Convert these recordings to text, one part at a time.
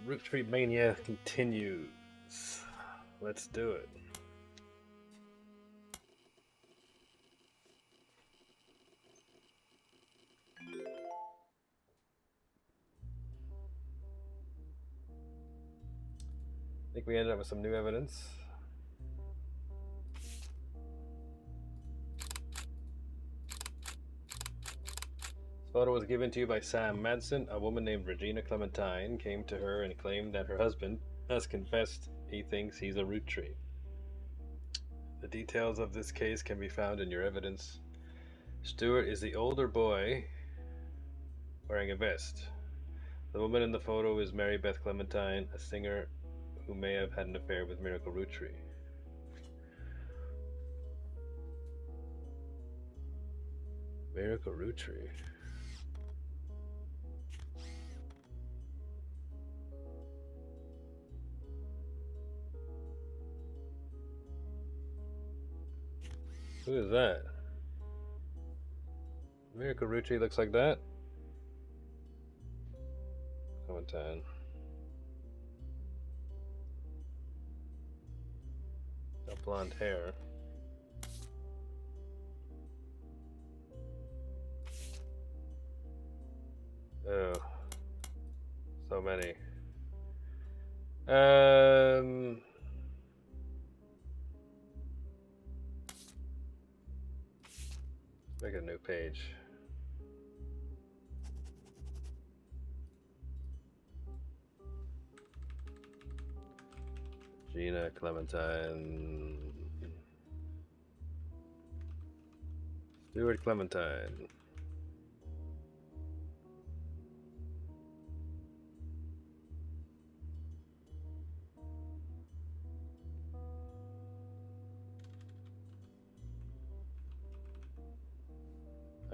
Roottreemania continues. Let's do it. I think we ended up with some new evidence. This photo was given to you by Sam Madsen. A woman named Regina Clementine came to her and claimed that her husband has confessed he thinks he's a Roottrees. The details of this case can be found in your evidence. Stuart is the older boy wearing a vest. The woman in the photo is Mary Beth Clementine, a singer who may have had an affair with Miracle Roottrees. Miracle Roottrees. Who is that? Miracle Roottrees looks like that. Clementine. Got blonde hair. Oh, so many. Make a new page. Gina Clementine. Stuart Clementine.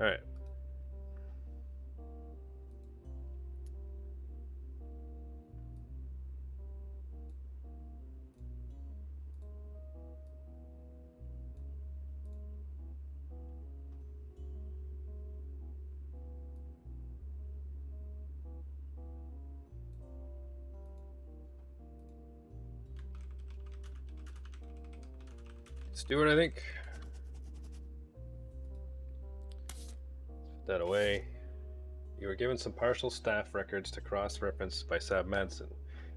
All right. Stuart, I think. Let's put that away. You were given some partial staff records to cross-reference by Sam Madsen.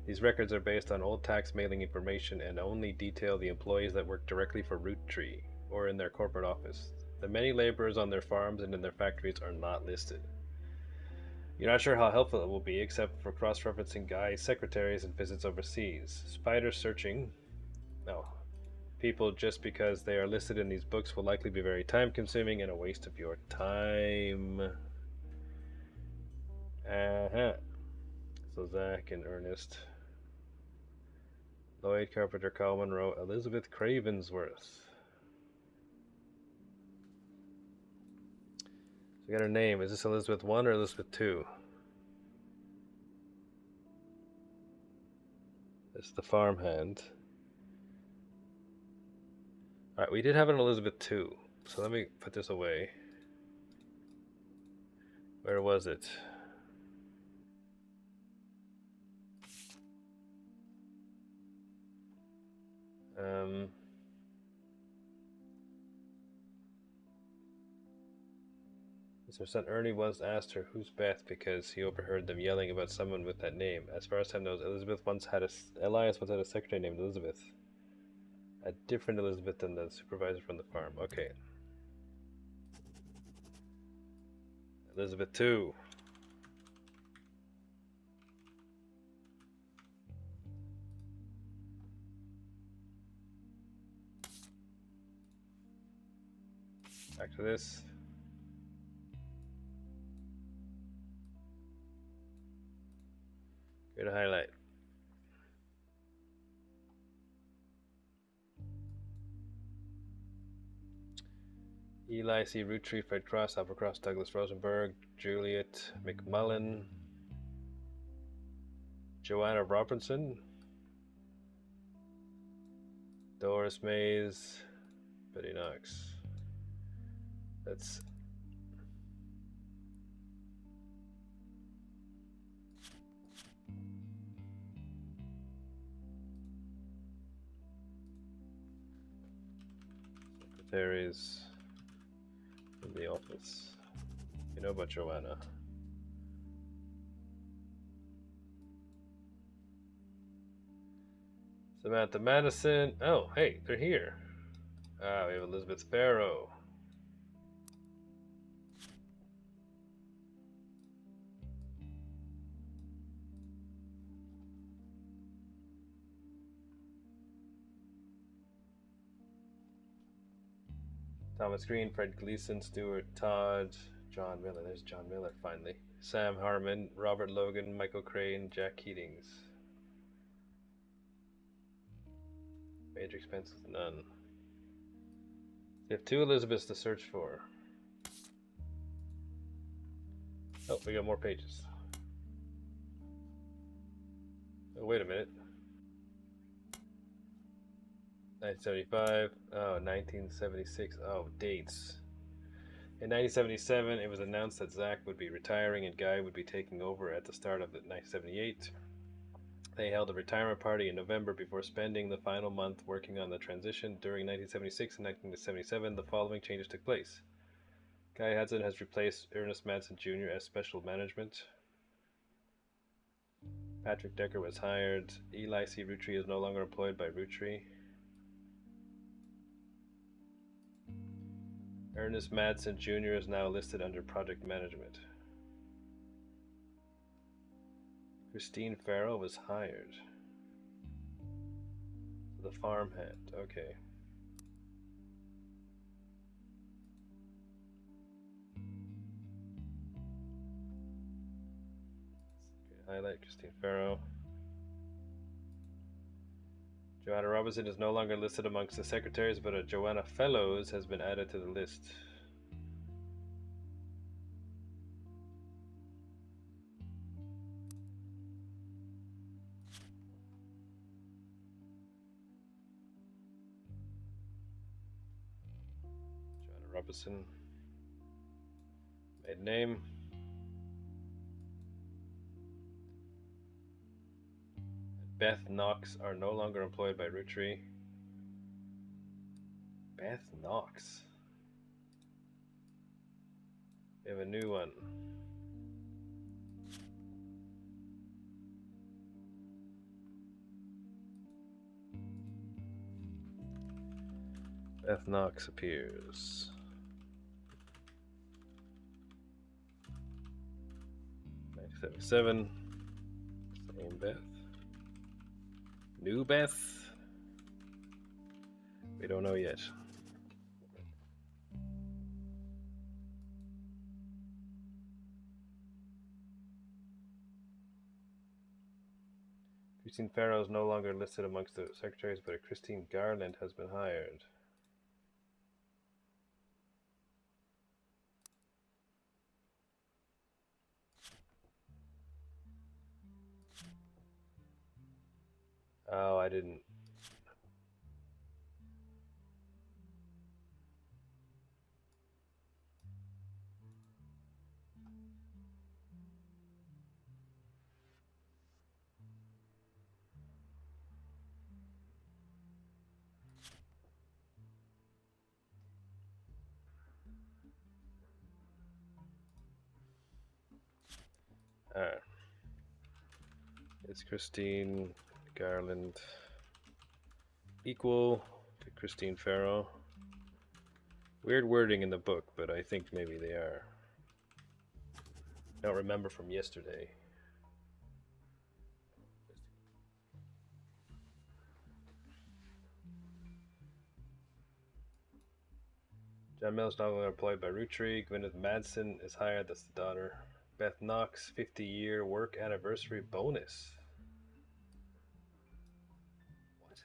These records are based on old tax mailing information and only detail the employees that work directly for Roottrees or in their corporate office. The many laborers on their farms and in their factories are not listed. You're not sure how helpful it will be, except for cross-referencing guys, secretaries, and visits overseas. Spider searching. No. People just because they are listed in these books will likely be very time-consuming and a waste of your time. So Zach and Ernest. Lloyd Carpenter, Carl Monroe, Elizabeth Cravensworth. So we got her name. Is this Elizabeth 1 or Elizabeth 2? It's the farmhand. Alright, we did have an Elizabeth 2. So let me put this away. Where was it? Her son Ernie once asked her, "Who's Beth?" because he overheard them yelling about someone with that name. As far as Sam knows, Elias once had a secretary named Elizabeth. A different Elizabeth than the supervisor from the farm. Okay. Elizabeth 2. Back to this. Go to highlight. Eli C. Roottrees, Fred Cross, Albert Cross, Douglas Rosenberg, Juliet McMullen, Joanna Robinson, Doris Mays, Betty Knox. That's secretaries in the office. You know about Joanna. Samantha Madison. Oh, hey, they're here. Ah, we have Elizabeth Sparrow. Thomas Green, Fred Gleason, Stuart Todd, John Miller. There's John Miller finally. Sam Harmon, Robert Logan, Michael Crane, Jack Keatings. Major expenses, none. You have 2 Elizabeths to search for. Oh, we got more pages. Oh, wait a minute. 1975. Oh, 1976. Oh, dates. In 1977, it was announced that Zach would be retiring and Guy would be taking over at the start of 1978. They held a retirement party in November before spending the final month working on the transition. During 1976 and 1977, the following changes took place. Guy Hudson has replaced Ernest Madsen Jr. as special management. Patrick Decker was hired. Eli C. Roottree is no longer employed by Roottrees. Ernest Madsen Jr. is now listed under project management. Christine Farrell was hired. The farmhand, okay. Highlight Christine Farrell. Joanna Robinson is no longer listed amongst the secretaries, but a Joanna Fellows has been added to the list. Joanna Robinson. Maiden name. Beth Knox are no longer employed by Roottrees. Beth Knox. We have a new one. Beth Knox appears. $97. Same Beth. New Beth? We don't know yet. Christine Farrell is no longer listed amongst the secretaries, but a Christine Garland has been hired. Oh, I didn't. Alright. Is Christine Garland equal to Christine Farrell? Weird wording in the book, but I think maybe they are. Don't remember from yesterday. John Mills no longer employed by Roottrees. Gwyneth Madsen is hired. That's the daughter. Beth Knox 50-year work anniversary bonus. What?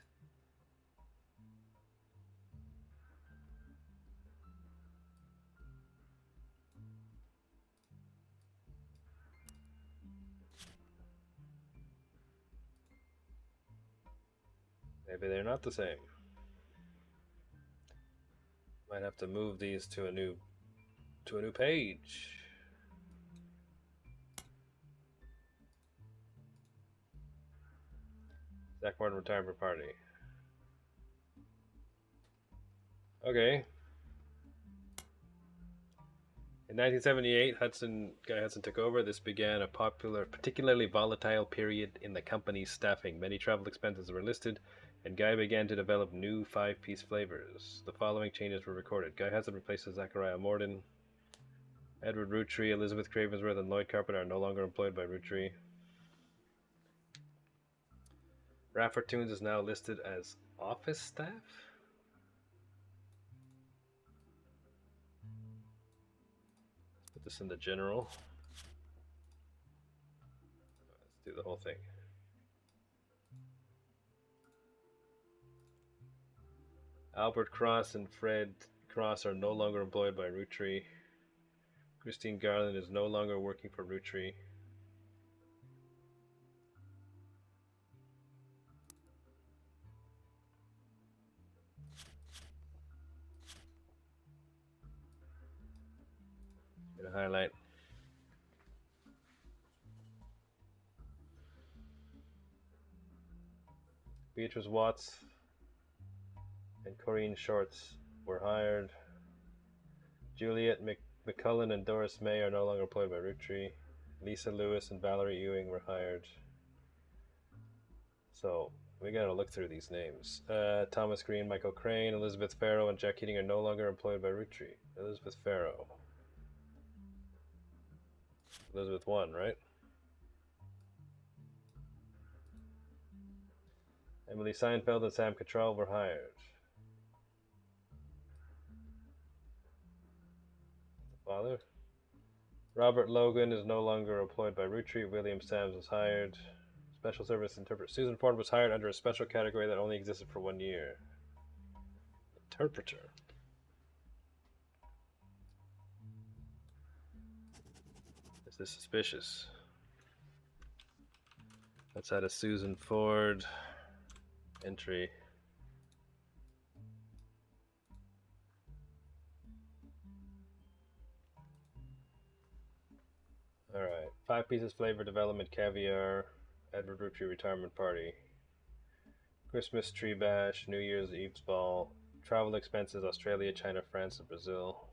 Maybe they're not the same. Might have to move these to a new page. Zach Martin retirement party. Okay. In 1978, Guy Hudson took over. This began a particularly volatile period in the company's staffing. Many travel expenses were listed, and Guy began to develop new five-piece flavors. The following changes were recorded. Guy Hudson replaces Zachariah Morden. Edward Roottree, Elizabeth Cravensworth, and Lloyd Carpenter are no longer employed by Roottrees. Raffer Tunes is now listed as office staff. Let's put this in the general. Let's do the whole thing. Albert Cross and Fred Cross are no longer employed by Roottrees. Christine Garland is no longer working for Roottrees. Gonna highlight. Beatrice Watts and Corinne Shorts were hired. Juliet McCullen and Doris May are no longer employed by Roottrees. Lisa Lewis and Valerie Ewing were hired. So we gotta look through these names. Thomas Green, Michael Crane, Elizabeth Farrow, and Jack Keating are no longer employed by Roottrees. Elizabeth Farrow. Elizabeth won, right? Emily Seinfeld and Sam Cattrall were hired. Father. Robert Logan is no longer employed by Roottrees. William Sams was hired. Special service interpreter. Susan Ford was hired under a special category that only existed for 1 year. Interpreter. Is this suspicious? Let's add a Susan Ford entry. Alright. 5 pieces flavor development caviar. Edward Roottrees retirement party. Christmas tree bash. New Year's Eve's ball. Travel expenses Australia, China, France, and Brazil.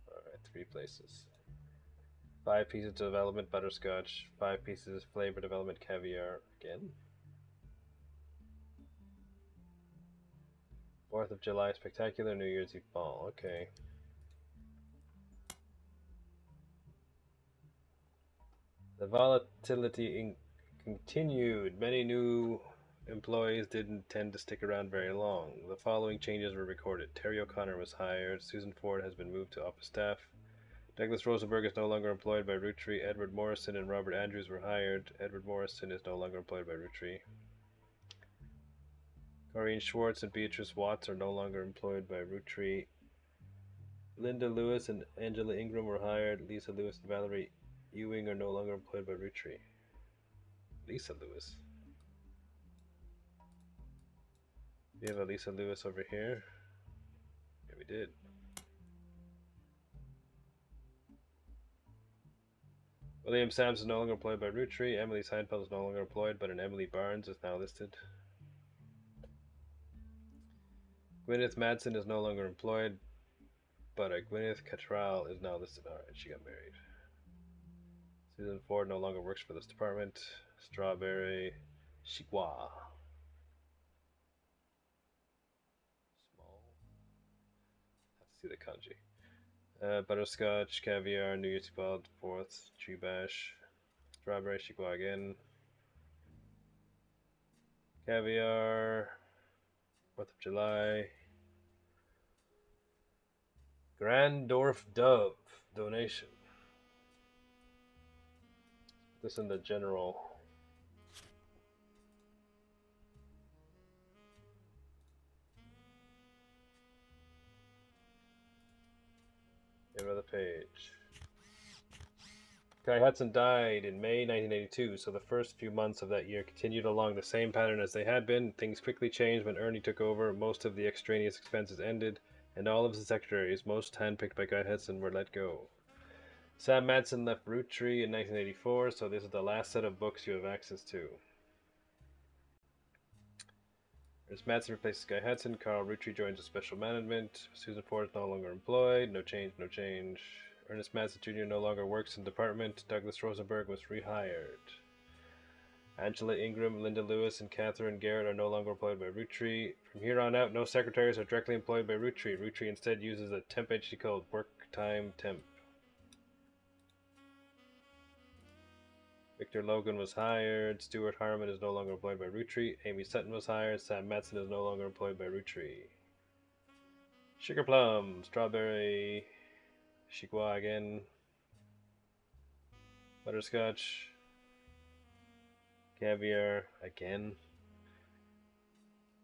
Alright, 3 places. 5 pieces development butterscotch. 5 pieces flavor development caviar. Again. 4th of July spectacular. New Year's Eve ball. Okay. The volatility continued. Many new employees didn't tend to stick around very long. The following changes were recorded. Terry O'Connor was hired. Susan Ford has been moved to office staff. Douglas Rosenberg is no longer employed by Roottrees. Edward Morrison and Robert Andrews were hired. Edward Morrison is no longer employed by Roottrees. Corinne Schwartz and Beatrice Watts are no longer employed by Roottrees. Linda Lewis and Angela Ingram were hired. Lisa Lewis and Valerie Ewing are no longer employed by Roottrees. Lisa Lewis. We have a Lisa Lewis over here. Yeah, we did. William Sams is no longer employed by Roottrees. Emily Seinfeld is no longer employed, but an Emily Barnes is now listed. Gwyneth Madsen is no longer employed, but a Gwyneth Cattrall is now listed. Alright, she got married. Susan Ford no longer works for this department. Strawberry Chigua. Small. Have to see the kanji. Butterscotch, caviar, New Year's Eve, 4th, tree bash. Strawberry Chigua again. Caviar. 4th of July. Grandorf Dove donation. This in the general. Another page. Guy Hudson died in May 1982, so the first few months of that year continued along the same pattern as they had been. Things quickly changed when Ernie took over. Most of the extraneous expenses ended, and all of his secretaries, most handpicked by Guy Hudson, were let go. Sam Madsen left Roottrees in 1984, so this is the last set of books you have access to. As Madsen replaces Guy Hudson, Carl Roottrees joins as special management. Susan Ford is no longer employed. No change, no change. Ernest Madsen Jr. no longer works in the department. Douglas Rosenberg was rehired. Angela Ingram, Linda Lewis, and Catherine Garrett are no longer employed by Roottrees. From here on out, no secretaries are directly employed by Roottrees. Roottrees instead uses a temp agency called Work Time Temp. Victor Logan was hired. Stuart Harmon is no longer employed by Roottrees. Amy Sutton was hired. Sam Madsen is no longer employed by Roottrees. Sugar plum, strawberry, Chihuahua again, butterscotch, caviar again.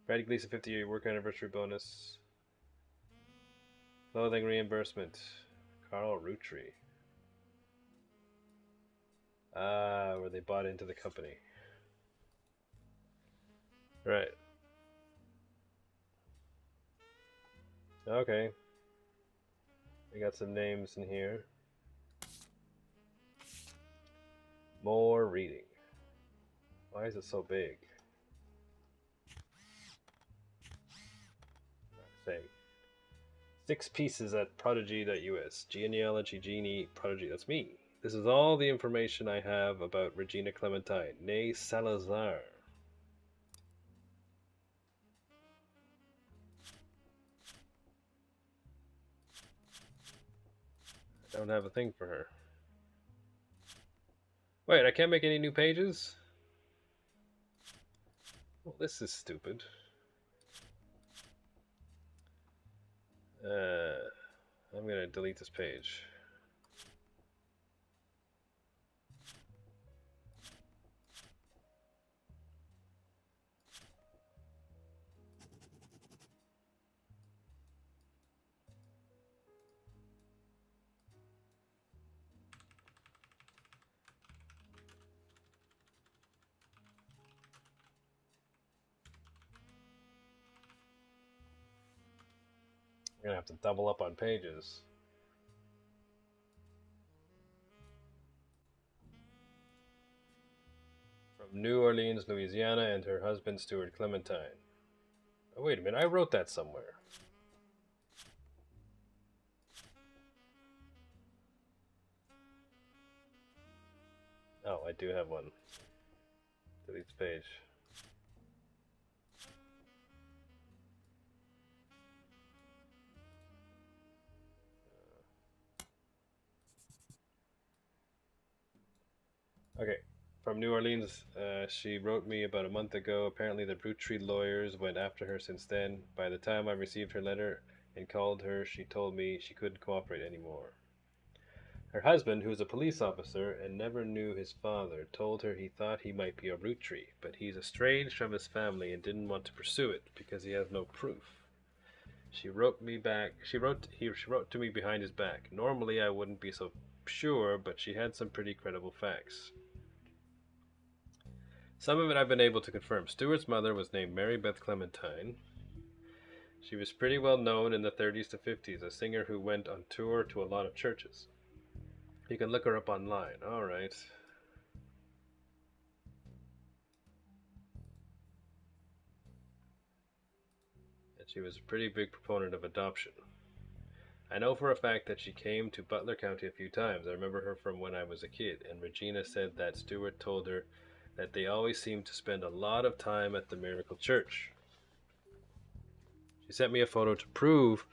Brad Gleason 50-year work anniversary bonus. Clothing reimbursement. Carl Roottrees. Where they bought into the company. Right. Okay. We got some names in here. More reading. Why is it so big? Same. 6 pieces at prodigy.us. Genealogy, Genie, Prodigy. That's me. This is all the information I have about Regina Clementine, née Salazar. I don't have a thing for her. Wait, I can't make any new pages? Well, this is stupid. I'm gonna delete this page. I'm gonna have to double up on pages. From New Orleans, Louisiana, and her husband, Stuart Clementine. Oh, wait a minute, I wrote that somewhere. Oh, I do have one. Delete this page. Okay. From New Orleans, she wrote me about a month ago. Apparently, the Roottrees lawyers went after her since then. By the time I received her letter and called her, she told me she couldn't cooperate anymore. Her husband, who is a police officer and never knew his father, told her he thought he might be a Roottrees, but he's estranged from his family and didn't want to pursue it because he has no proof. She wrote me back. She wrote to me behind his back. Normally, I wouldn't be so sure, but she had some pretty credible facts. Some of it I've been able to confirm. Stuart's mother was named Mary Beth Clementine. She was pretty well known in the 30s to 50s, a singer who went on tour to a lot of churches. You can look her up online. All right. And she was a pretty big proponent of adoption. I know for a fact that she came to Butler County a few times. I remember her from when I was a kid, and Regina said that Stuart told her that they always seemed to spend a lot of time at the Miracle Church. She sent me a photo to prove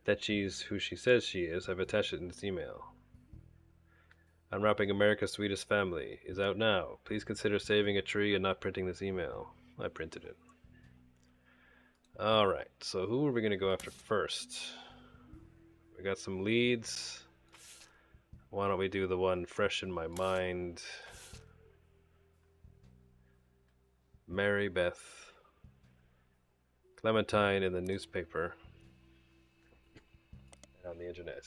that she's who she says she is. I've attached it in this email. Unwrapping America's Sweetest Family is out now. Please consider saving a tree and not printing this email. I printed it. Alright, so who are we going to go after first? We got some leads. Why don't we do the one fresh in my mind? Mary Beth Clementine in the newspaper and on the internet.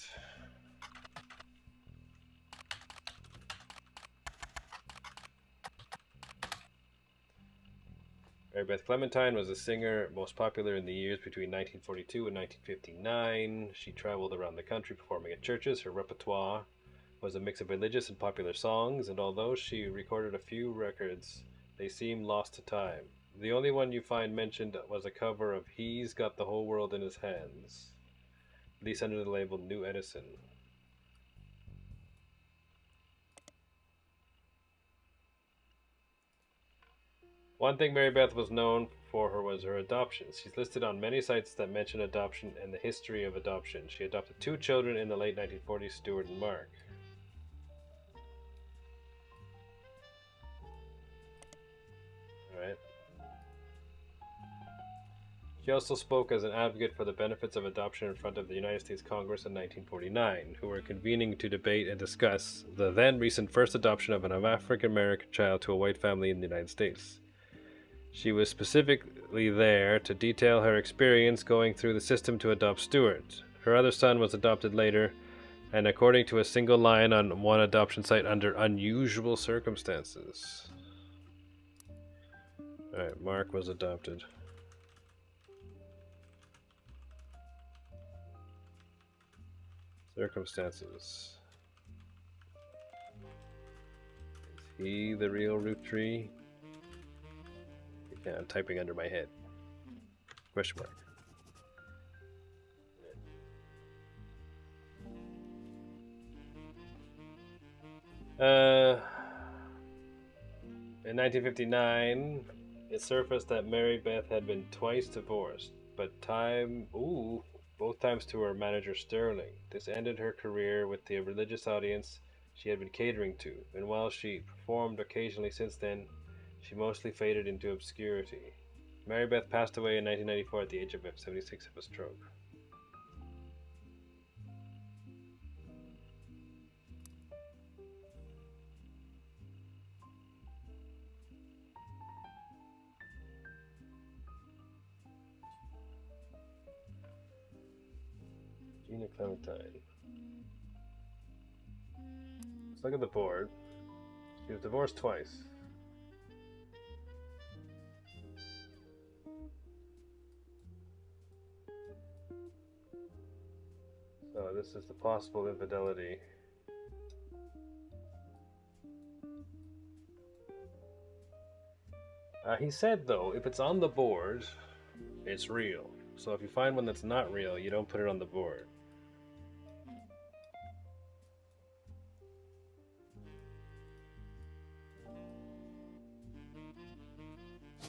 Mary Beth Clementine was a singer most popular in the years between 1942 and 1959. She traveled around the country performing at churches. Her repertoire was a mix of religious and popular songs, and although she recorded a few records, they seem lost to time. The only one you find mentioned was a cover of He's Got the Whole World in His Hands, released under the label New Edison. One thing Mary Beth was known for was her adoptions. She's listed on many sites that mention adoption and the history of adoption. She adopted 2 children in the late 1940s, Stuart and Mark. Alright. She also spoke as an advocate for the benefits of adoption in front of the United States Congress in 1949, who were convening to debate and discuss the then recent first adoption of an African American child to a white family in the United States. She was specifically there to detail her experience going through the system to adopt Stuart. Her other son was adopted later, and according to a single line on one adoption site, under unusual circumstances. Alright, Mark was adopted. Circumstances. Is he the real Roottrees? Yeah, I'm typing under my head. Question mark. In 1959, it surfaced that Mary Beth had been twice divorced, but both times to her manager Sterling. This ended her career with the religious audience she had been catering to, and while she performed occasionally since then, she mostly faded into obscurity. Mary Beth passed away in 1994 at the age of 76 of a stroke. Gina Clementine. Let's look at the board. She was divorced twice. So this is the possible infidelity. He said, though, if it's on the board, it's real. So if you find one that's not real, you don't put it on the board.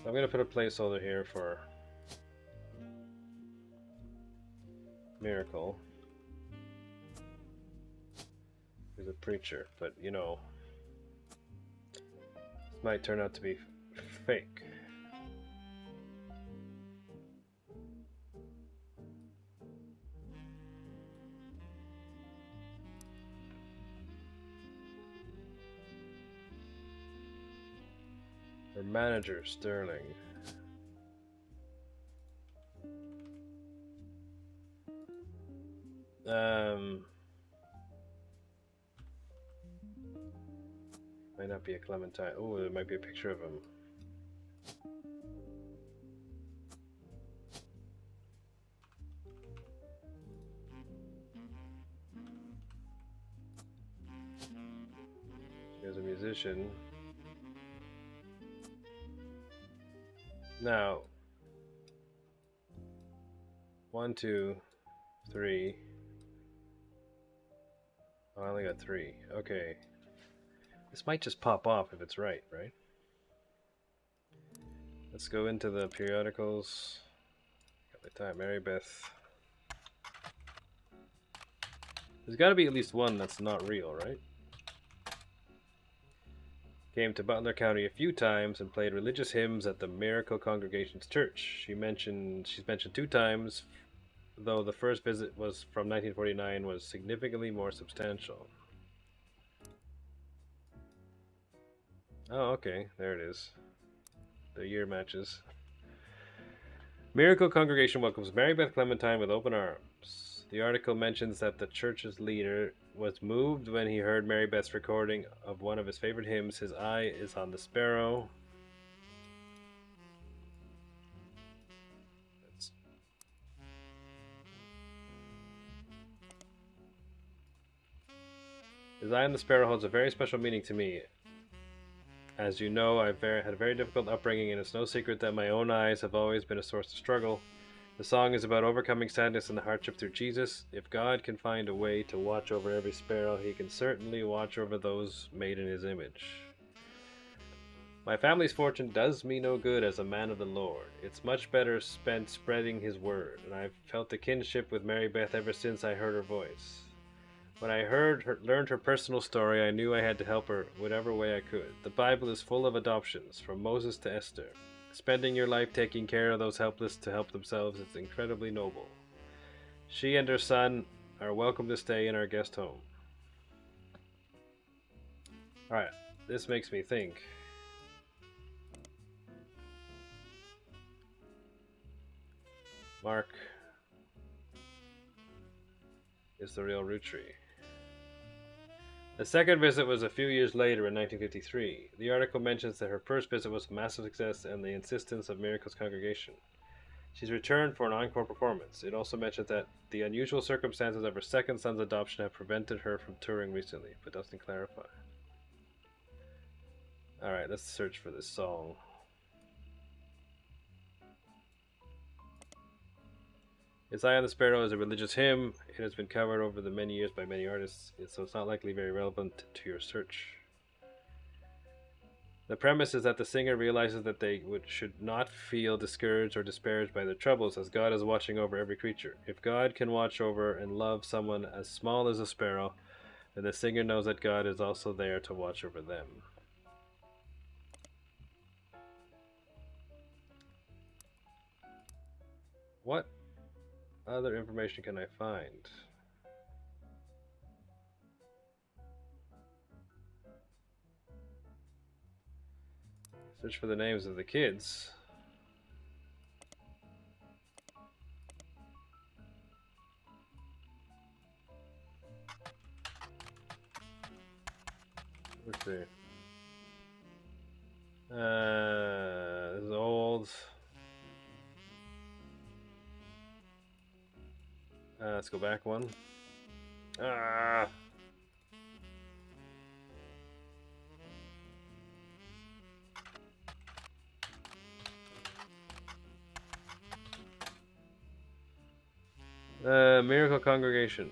I'm going to put a placeholder here for miracle. He's a preacher, but you know, this might turn out to be fake. Her manager, Sterling. Might not be a Clementine. Oh, there might be a picture of him. Here's a musician. Now, 1, 2, 3. Oh, I only got 3. Okay. This might just pop off if it's right? Let's go into the periodicals. Got the time, Mary Beth. There's got to be at least one that's not real, right? Came to Butler County a few times and played religious hymns at the Miracle Congregation's church. She's mentioned 2 times, though the first visit was from 1949 was significantly more substantial. Oh, okay, there it is. The year matches. Miracle Congregation welcomes Mary Beth Clementine with open arms. The article mentions that the church's leader was moved when he heard Mary Beth's recording of one of his favorite hymns, His Eye is on the Sparrow. His Eye on the Sparrow holds a very special meaning to me. As you know, I've had a very difficult upbringing, and it's no secret that my own eyes have always been a source of struggle. The song is about overcoming sadness and the hardship through Jesus. If God can find a way to watch over every sparrow, he can certainly watch over those made in his image. My family's fortune does me no good as a man of the Lord. It's much better spent spreading his word, and I've felt a kinship with Mary Beth ever since I heard her voice. When I learned her personal story, I knew I had to help her whatever way I could. The Bible is full of adoptions, from Moses to Esther. Spending your life taking care of those helpless to help themselves is incredibly noble. She and her son are welcome to stay in our guest home. Alright, this makes me think. Mark is the real Rootree. The second visit was a few years later in 1953. The article mentions that her first visit was a massive success and the insistence of Miracle's congregation. She's returned for an encore performance. It also mentions that the unusual circumstances of her second son's adoption have prevented her from touring recently, but doesn't clarify. Alright, let's search for this song. His Eye on the Sparrow is a religious hymn. It has been covered over the many years by many artists, so it's not likely very relevant to your search. The premise is that the singer realizes that they should not feel discouraged or disparaged by their troubles, as God is watching over every creature. If God can watch over and love someone as small as a sparrow, then the singer knows that God is also there to watch over them. What other information can I find? Search for the names of the kids. Let's see. This is old. Let's go back one. Miracle Congregation.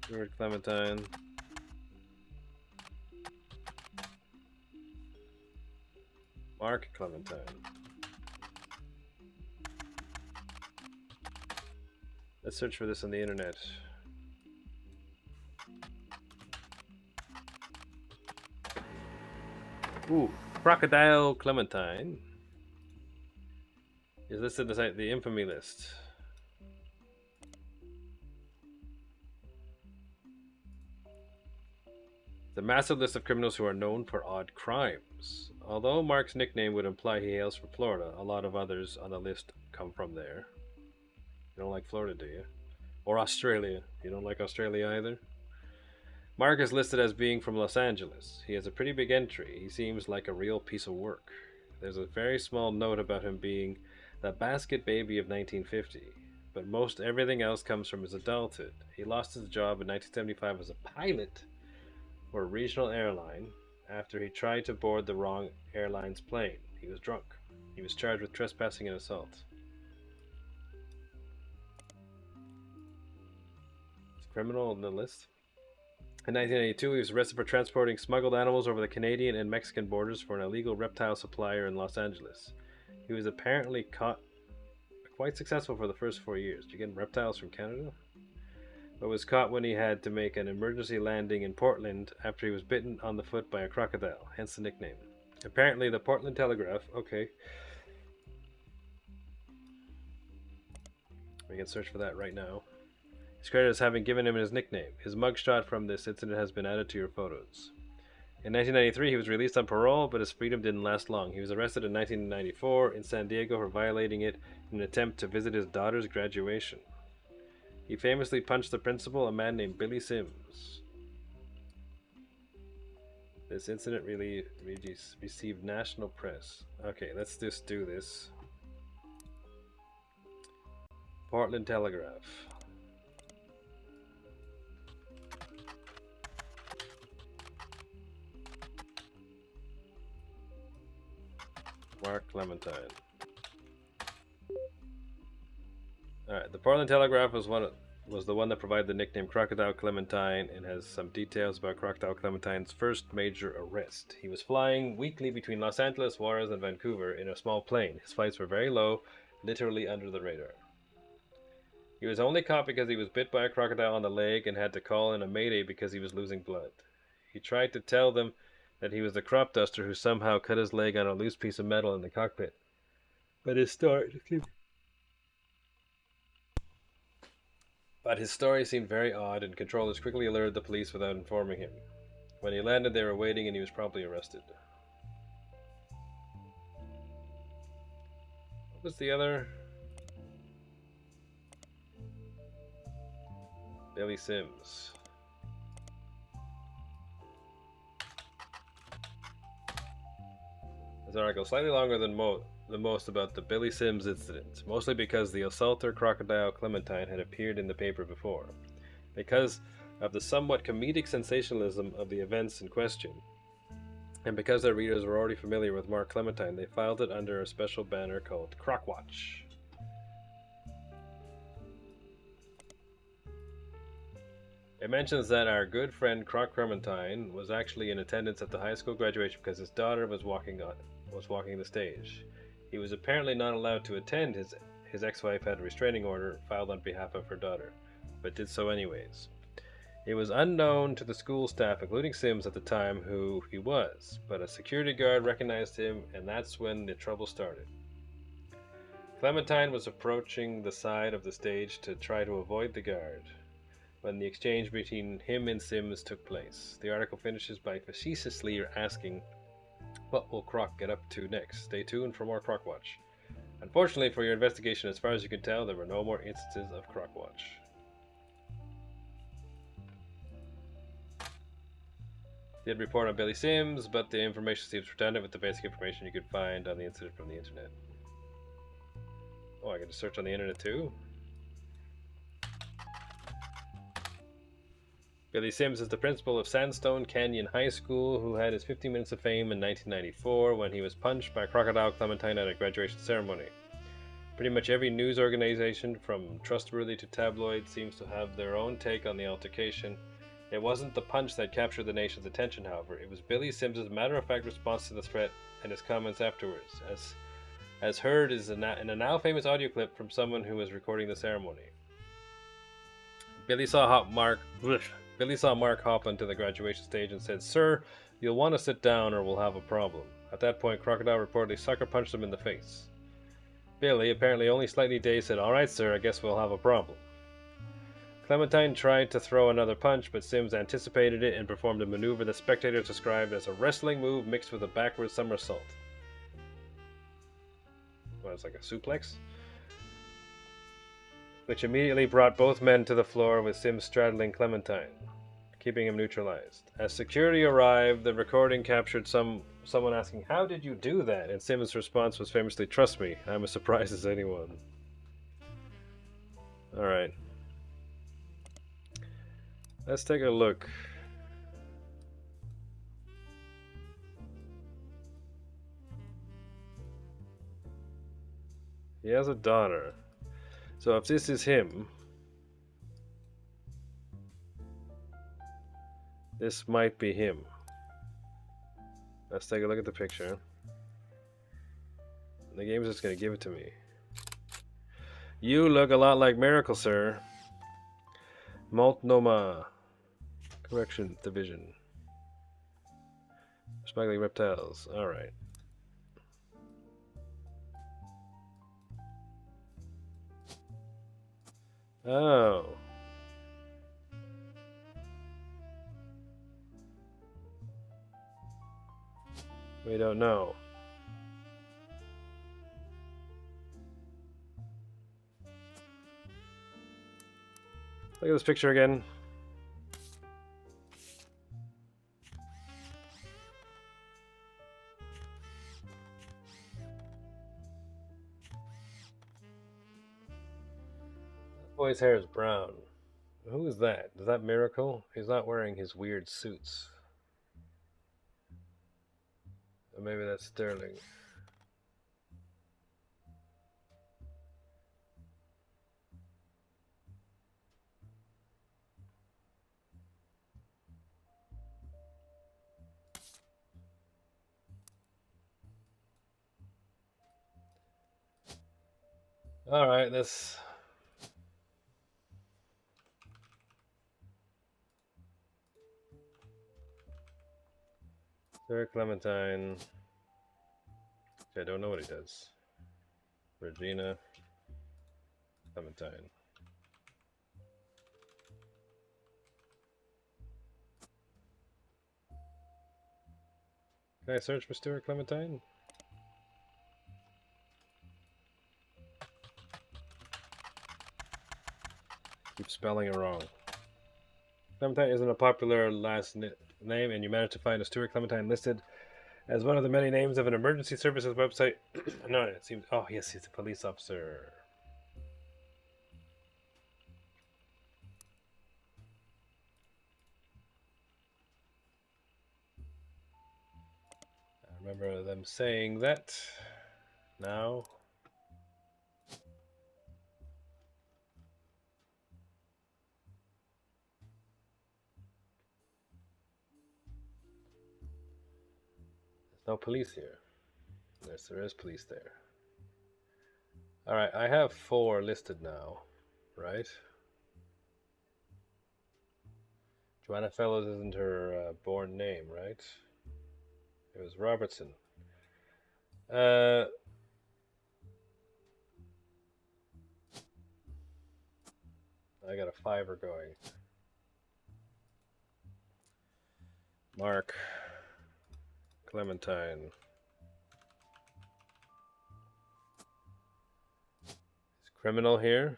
Stuart Clementine. Mark Clementine. Let's search for this on the internet. Ooh, Crocodile Clementine is listed beside the infamy list. The massive list of criminals who are known for odd crimes. Although Mark's nickname would imply he hails from Florida, a lot of others on the list come from there. You don't like Florida, do you? Or Australia. You don't like Australia either? Mark is listed as being from Los Angeles. He has a pretty big entry. He seems like a real piece of work. There's a very small note about him being the basket baby of 1950, but most everything else comes from his adulthood. He lost his job in 1975 as a pilot for a regional airline after he tried to board the wrong airline's plane. He was drunk. He was charged with trespassing and assault. Is criminal on the list? In 1982, he was arrested for transporting smuggled animals over the Canadian and Mexican borders for an illegal reptile supplier in Los Angeles. He was apparently quite successful for the first 4 years. Did you get reptiles from Canada? But was caught when he had to make an emergency landing in Portland after he was bitten on the foot by a crocodile, hence the nickname. Apparently, the Portland Telegraph, okay. We can search for that right now. He's credited as having given him his nickname. His mugshot from this incident has been added to your photos. In 1993, he was released on parole, but his freedom didn't last long. He was arrested in 1994 in San Diego for violating it in an attempt to visit his daughter's graduation. He famously punched the principal, a man named Billy Sims. This incident really received national press. Okay, let's just do this. Portland Telegraph. Mark Clementine. Alright, the Portland Telegraph was the one that provided the nickname Crocodile Clementine and has some details about Crocodile Clementine's first major arrest. He was flying weekly between Los Angeles, Juarez, and Vancouver in a small plane. His flights were very low, literally under the radar. He was only caught because he was bit by a crocodile on the leg and had to call in a mayday because he was losing blood. He tried to tell them that he was the crop duster who somehow cut his leg on a loose piece of metal in the cockpit. But his story seemed very odd, and controllers quickly alerted the police without informing him. When he landed, they were waiting, and he was promptly arrested. What was the other? Billy Sims. This article slightly longer than most about the Billy Sims incident, mostly because the assaulter Crocodile Clementine had appeared in the paper before. Because of the somewhat comedic sensationalism of the events in question, and because their readers were already familiar with Mark Clementine, they filed it under a special banner called Crocwatch. It mentions that our good friend Croc Clementine was actually in attendance at the high school graduation because his daughter was walking the stage. He was apparently not allowed to attend. His ex-wife had a restraining order filed on behalf of her daughter, but did so anyways. It was unknown to the school staff, including Sims at the time, who he was, but a security guard recognized him, and that's when the trouble started. Clementine was approaching the side of the stage to try to avoid the guard when the exchange between him and Sims took place. The article finishes by facetiously asking, what will Croc get up to next? Stay tuned for more Crocwatch. Unfortunately for your investigation, as far as you can tell, there were no more instances of Crocwatch. Did report on Billy Sims, but the information seems redundant with the basic information you could find on the incident from the internet. Oh, I can just search on the internet too? Billy Sims is the principal of Sandstone Canyon High School, who had his 15 minutes of fame in 1994 when he was punched by Crocodile Clementine at a graduation ceremony. Pretty much every news organization, from Trustworthy to Tabloid, seems to have their own take on the altercation. It wasn't the punch that captured the nation's attention, however. It was Billy Sims' matter-of-fact response to the threat and his comments afterwards, as heard in a now-famous audio clip from someone who was recording the ceremony. Billy saw Mark hop onto the graduation stage and said, "Sir, you'll want to sit down or we'll have a problem." At that point, Crocodile reportedly sucker punched him in the face. Billy, apparently only slightly dazed, said, "All right, sir, I guess we'll have a problem." Clementine tried to throw another punch, but Sims anticipated it and performed a maneuver that spectators described as a wrestling move mixed with a backward somersault. Well, it's like a suplex? Which immediately brought both men to the floor, with Sims straddling Clementine, keeping him neutralized. As security arrived, the recording captured someone asking, "How did you do that?" And Sims' response was famously, "Trust me, I'm as surprised as anyone." Alright. Let's take a look. He has a daughter. So if this is him, this might be him. Let's take a look at the picture. The game's just gonna give it to me. You look a lot like Miracle, sir. Multnomah Correction Division. Smuggling reptiles. Alright. Oh. We don't know. Look at this picture again. That boy's hair is brown. Who is that? Is that Miracle? He's not wearing his weird suits. Or maybe that's Sterling. All right, this. Sir Clementine. I don't know what he does. Regina Clementine. Can I search for Stuart Clementine? Keep spelling it wrong. Clementine isn't a popular last name, and you managed to find a Stuart Clementine listed as one of the many names of an emergency services website. No, it seems. Oh, yes, he's a police officer. I remember them saying that. Now. There's no police here. Yes, there is police there. Alright, I have 4 listed now, right? Joanna Fellows isn't her born name, right? It was Robertson. I got a 5er going. Mark Clementine. Is criminal here?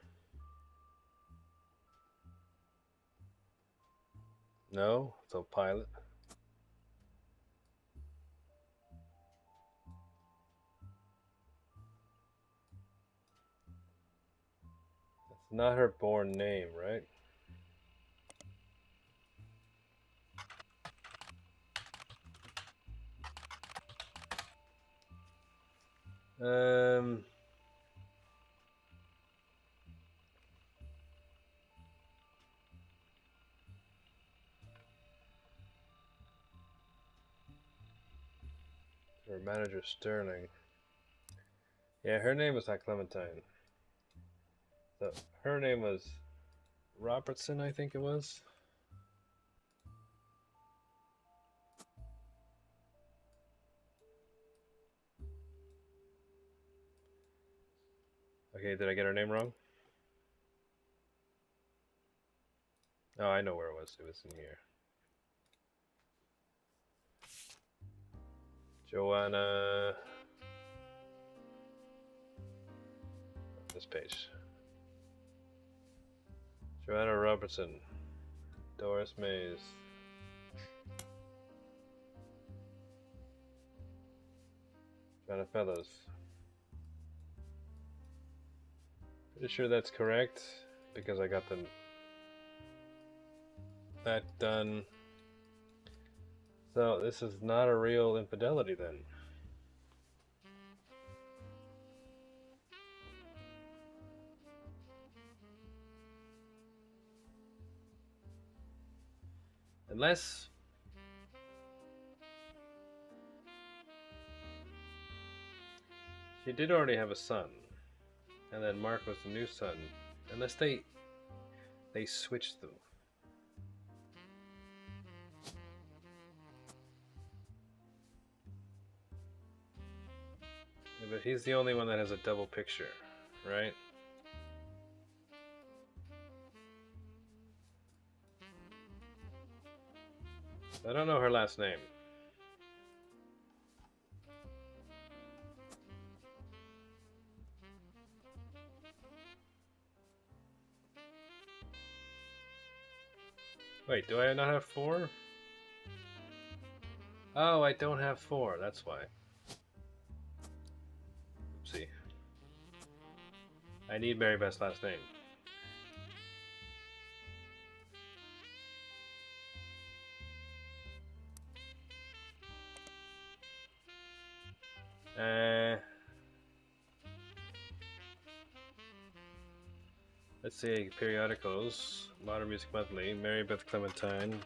No, so pilot. That's not her born name, right? Her manager Sterling. Yeah, her name was not Clementine. So her name was Robertson, I think it was. Okay, did I get her name wrong? Oh, I know where it was. It was in here. Joanna. This page. Joanna Robertson. Doris Mays. Joanna Fellows. Pretty sure that's correct because I got that done. So this is not a real infidelity then. Unless she did already have a son, and then Mark was the new son. Unless they switched them. Yeah, but he's the only one that has a double picture, right? I don't know her last name. Wait, do I not have 4? Oh, I don't have 4, that's why. Oopsie. I need Mary Beth's last name. Let's see, periodicals. Modern Music Monthly, Mary Beth Clementine.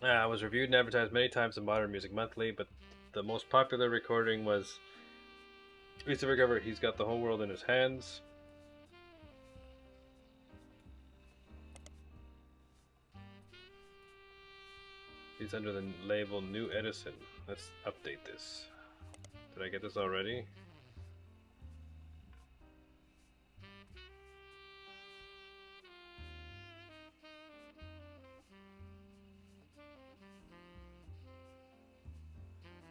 Was reviewed and advertised many times in Modern Music Monthly, but the most popular recording was Christopher Cover. He's got the whole world in his hands. He's under the label New Edison. Let's update this. Did I get this already?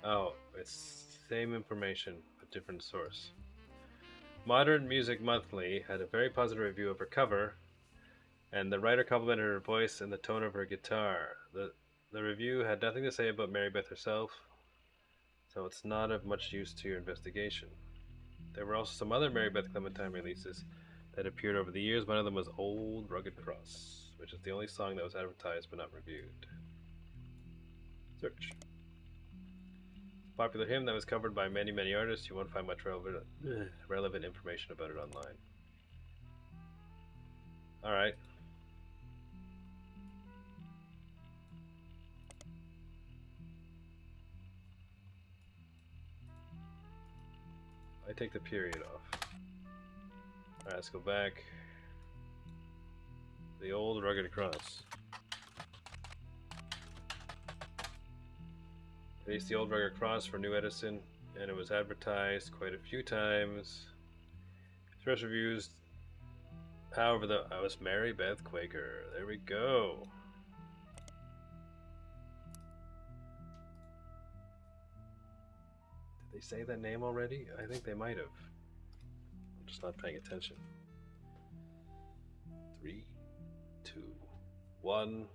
Oh, it's same information but different source. Modern Music Monthly had a very positive review of her cover, and the writer complimented her voice and the tone of her guitar. The review had nothing to say about Mary Beth herself, so it's not of much use to your investigation. There were also some other Mary Beth Clementine releases that appeared over the years. One of them was Old Rugged Cross, which is the only song that was advertised but not reviewed. Search. Popular hymn that was covered by many artists. You won't find much relevant information about it online. Alright. I take the period off. Alright, let's go back. The Old Rugged Cross. Released the Old Rugged Cross for New Edison, and it was advertised quite a few times. First reviews. However, I was Mary Beth Quaker. There we go. Did they say that name already? I think they might have. I'm just not paying attention. 3, 2, 1.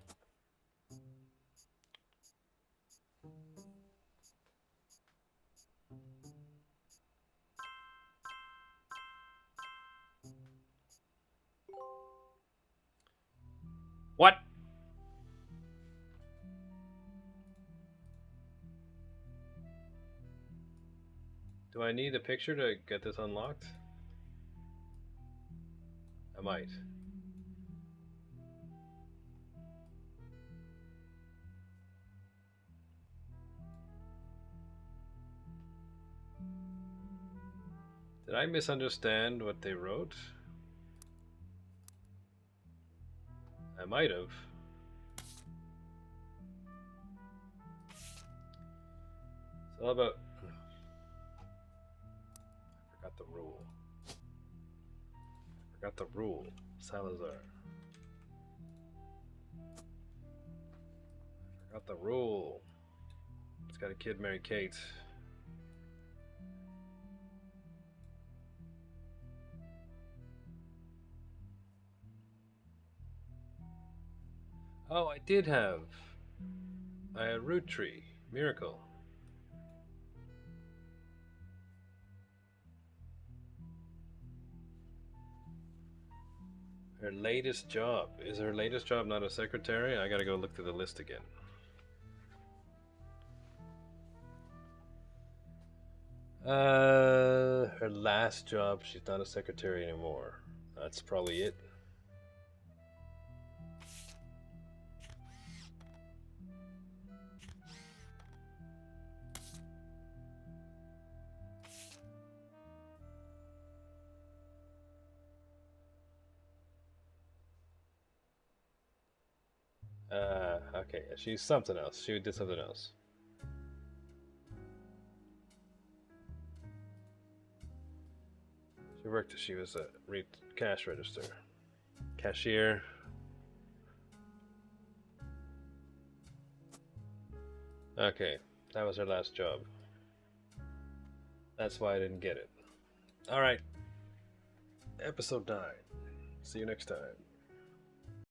What? Do I need a picture to get this unlocked? I might. Did I misunderstand what they wrote? I might have. It's all about... I forgot the rule. Forgot the rule. Salazar. Forgot the rule. It's got a kid, Mary Kate. Oh, I did have. I had Roottrees. Miracle. Her latest job. Is her latest job not a secretary? I gotta go look through the list again. Her last job, she's not a secretary anymore. That's probably it. Okay, she's something else. She did something else. She was a cash register. Cashier. Okay, that was her last job. That's why I didn't get it. Alright. Episode 9. See you next time.